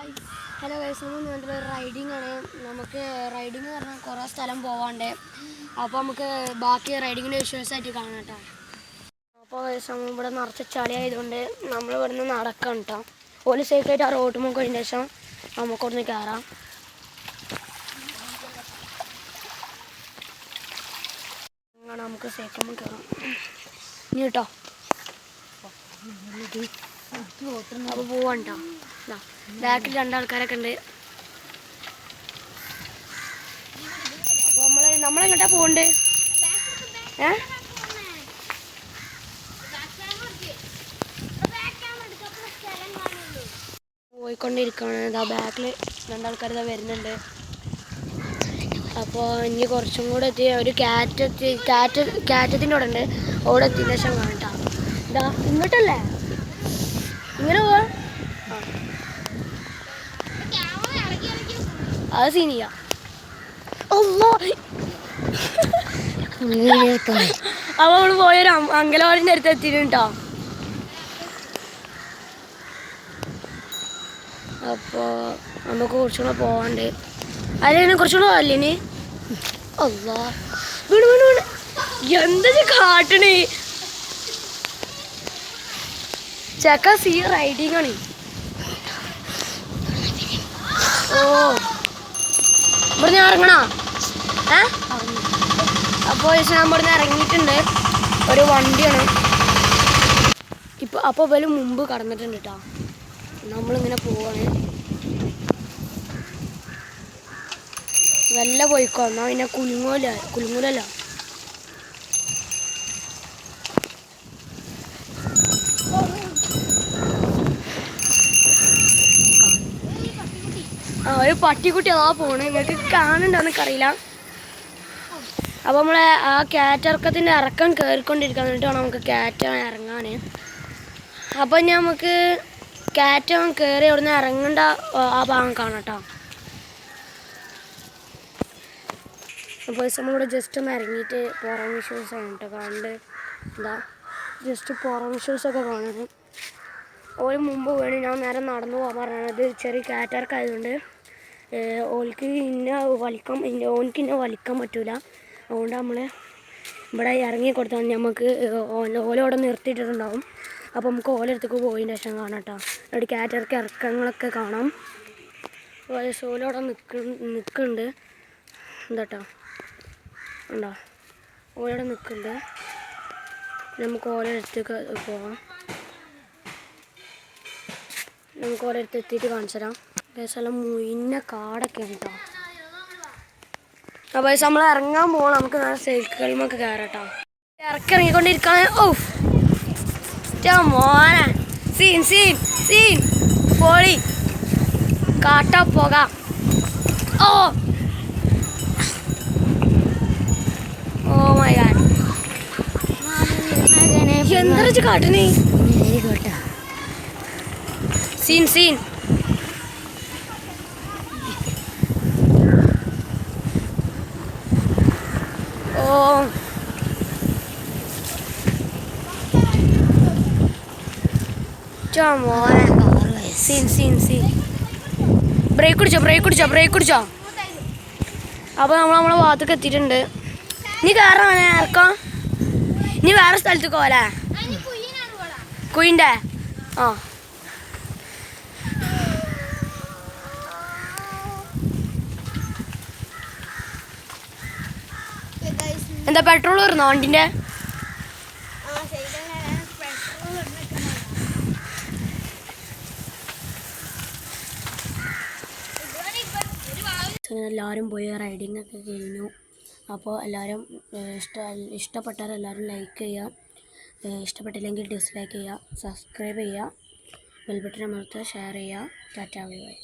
Hello guys, നമ്മൾ riding ആണ്. നമുക്ക് റൈഡിങ് എന്ന് പറഞ്ഞാൽ കുറേ സ്ഥലം പോവാണ്ട്. അപ്പോൾ നമുക്ക് ബാക്കി റൈഡിങ്ങിൻ്റെ വിഷ്വൽസായിട്ട് കാണാം കേട്ടോ. അപ്പോൾ ഗൈസ് ഇവിടെ നിറച്ച് ചളി ആയതുകൊണ്ട് നമ്മൾ ഇവിടുന്ന് നടക്കാം കേട്ടോ. ഒരു സൈക്കായിട്ട് ആ റോഡ് മുഖം കഴിഞ്ഞ ശേഷം നമുക്കൊന്ന് കയറാം. അങ്ങനെ നമുക്ക് സൈക്കിൾ കയറാം ഇനി കേട്ടോ. അപ്പോൾ പോവാണ്ടോ. ബാക്കിൽ രണ്ടാൾക്കാരൊക്കെ ഉണ്ട്. അപ്പോൾ നമ്മളെങ്ങോട്ടാ പോകണ്ടേ? പോയിക്കൊണ്ടിരിക്കുകയാണ്. ഇതാ ബാക്കിൽ രണ്ടാൾക്കാർ ഇതാ വരുന്നുണ്ട്. അപ്പോൾ ഇനി കുറച്ചും കൂടെ എത്തി ഒരു കാറ്റത്തിൻ്റെ അവിടെ ഉണ്ട്. അവിടെ എത്തിയ ശേഷം കാണട്ടാ. ഇതാ ഇങ്ങോട്ടല്ലേ, ഇങ്ങനെ പോവാ. അത് സീനിയ. അപ്പൊ നമ്മള് പോയൊരു അങ്കലവാടിൻ്റെ അടുത്ത് എത്തിയിട്ടുണ്ടോ. അപ്പോൾ നമുക്ക് കുറച്ചുകൂടെ പോവാണ്ട്. അതിന് കുറച്ചുകൂടെ പോവല്ലേ ഇനി. അല്ലാ വീണ് വീണ് വീണ് എന്താ കാട്ടണേ. ചെക്ക സീ റൈഡിങ് ആണ്. ഓ ഇവിടെ ഞാൻ ഇറങ്ങണോ? അപ്പോൾ ഞാൻ ഇവിടെ നിന്ന് ഇറങ്ങിയിട്ടുണ്ട്. ഒരു വണ്ടിയാണ് അപ്പോൾ ഇവര് മുമ്പ് കടന്നിട്ടുണ്ട് കേട്ടോ. നമ്മളിങ്ങനെ പോവാണ്. വല്ല പോയിക്കോ എന്നാൽ പിന്നെ കുലുങ്ങൂലല്ലോ. ഒരു പട്ടിക്കുട്ടി അതാ പോണ്. നിങ്ങൾക്ക് കാണുന്നുണ്ടോന്നൊക്കെ. അപ്പോൾ നമ്മളെ ആ കാറ്റിറക്കത്തിൻ്റെ ഇറക്കം കയറിക്കൊണ്ടിരിക്കാൻ വേണ്ടിയിട്ട് വേണം നമുക്ക് കാറ്റ് ഇറങ്ങാൻ. അപ്പം നമുക്ക് കാറ്റ് കയറി അവിടെ നിന്ന് ഇറങ്ങേണ്ട ആ ഭാഗം കാണാം കേട്ടോ. അപ്പോൾ നമ്മളിവിടെ ജസ്റ്റ് ഒന്ന് ഇറങ്ങിയിട്ട് പുറം വിഷ്വൽസാണ് കേട്ടോ കാണുന്നത്. എന്താ ജസ്റ്റ് പുറം വിഷ്വൽസൊക്കെ കാണുന്നത്. ഒരു മുമ്പ് വേണം ഞാൻ നേരെ നടന്നു പോകാൻ പറയണത്. ചെറിയ കാറ്റിറക്കായതുകൊണ്ട് ഓനിക്ക് ഇന്നെ വലിക്കാൻ പറ്റൂല. അതുകൊണ്ട് നമ്മൾ ഇവിടെ ഇറങ്ങി കൊടുത്താൽ നമുക്ക് ഓലോടെ നിർത്തിയിട്ടിട്ടുണ്ടാവും. അപ്പോൾ നമുക്ക് ഓലടുത്തേക്ക് പോയതിൻ്റെ ശേഷം കാണാം കേട്ടോ. അവിടെ കാറ്റിറക്കി ഇറക്കങ്ങളൊക്കെ കാണാം. ഓലോടെ നിൽക്കുന്നുണ്ട്. എന്താട്ടോ ഉണ്ടോ, ഓലോടെ നിൽക്കുന്നുണ്ട്. നമുക്ക് ഓലടുത്തേക്ക് പോകാം. നമുക്ക് ഓലടുത്ത് എത്തിയിട്ട് കാണിച്ചു തരാം. സ്ഥലം മുയിന്ന കാടൊക്കെ കേട്ടോ. അപ്പോൾ നമ്മൾ ഇറങ്ങാൻ പോകണം. നമുക്ക് നല്ല സൈക്കിളിമൊക്കെ കയറട്ടോ. ഇറങ്ങിക്കൊണ്ടിരിക്കുകയാണ്. മോനെ സീൻ പോളി കാട്ട പോകാം. ഓ മൈ ഗാഡ്, എന്താ കാട്ടണേ. സീൻ മോനെ സീൻ ബ്രേക്ക് കുടിച്ചോ. അപ്പോൾ നമ്മളെ ഭാഗത്തേക്ക് എത്തിയിട്ടുണ്ട്. നീ കയറാൻ ഇറക്കാം. നീ വേറെ സ്ഥലത്തേക്ക് പോകല്ലേ? കുയിൻ്റെ എന്താ പെട്രോൾ വരുന്നോ വണ്ടിൻ്റെ? എല്ലാവരും പോയി റൈഡിങ് ഒക്കെ കഴിഞ്ഞു. അപ്പോൾ എല്ലാവരും ഇഷ്ടപ്പെട്ടാൽ ലൈക്ക് ചെയ്യുക, ഇഷ്ടപ്പെട്ടില്ലെങ്കിൽ ഡിസ്ലൈക്ക് ചെയ്യുക, സബ്സ്ക്രൈബ് ചെയ്യുക, ബെൽ ബട്ടൺ അമർത്തുക, ഷെയർ ചെയ്യുക. Tata bye bye.